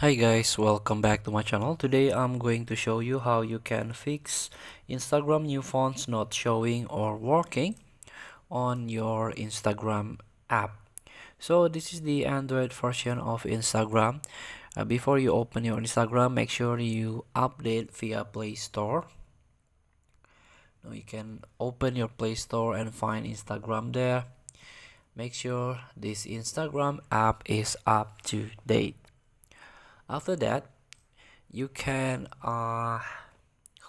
Hi guys, welcome back to my channel. Today I'm going to show you how you can fix Instagram new fonts not showing or working on your Instagram app. So this is the Android version of Instagram. Before you open your Instagram, make sure you update via Play Store. Now you can open your Play Store and find Instagram there. Make sure this Instagram app is up to date. After that, you can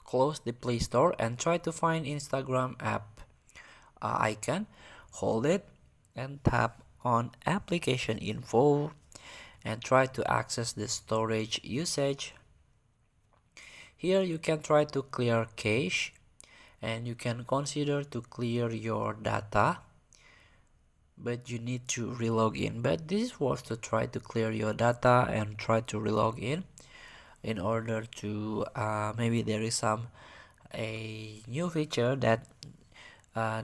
close the Play Store and try to find Instagram app icon. Hold it and tap on application info and try to access the storage usage. Here you can try to clear cache and you can consider to clear your data, but you need to relog in. But this is worth to try to clear your data and try to relog in order to maybe there is a new feature that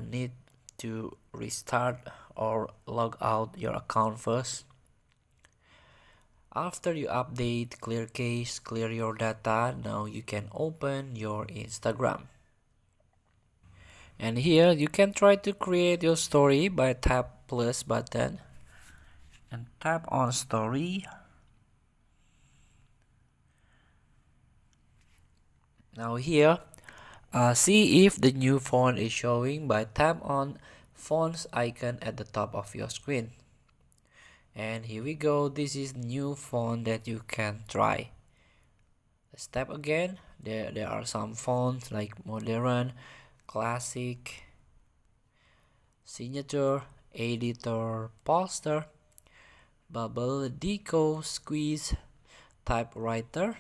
need to restart or log out your account first. After you update, clear cache, clear your data, now you can open your Instagram. And here you can try to create your story by tap plus button and tap on story. Now here see if the new font is showing by tap on fonts icon at the top of your screen. And here we go, this is new font that you can try. Let's tap again. There are some fonts like modern, classic, signature, editor, poster, bubble, deco, squeeze, typewriter,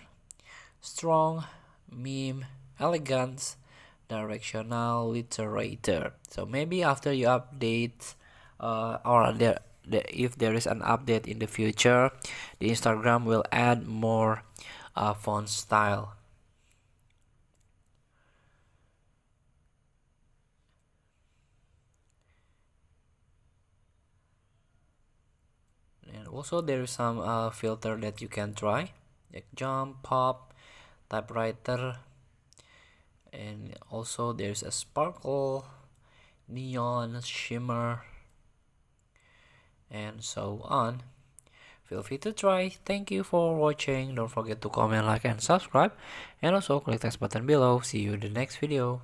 strong, meme, elegance, directional, literature. So maybe after you update or if there is an update in the future, the Instagram will add more font style. And also there is some filter that you can try, like jump, pop, typewriter, and also there's a sparkle, neon, shimmer, and so on. Feel free to try. Thank you for watching. Don't forget to comment, like, and subscribe, and also click the button below. See you in the next video.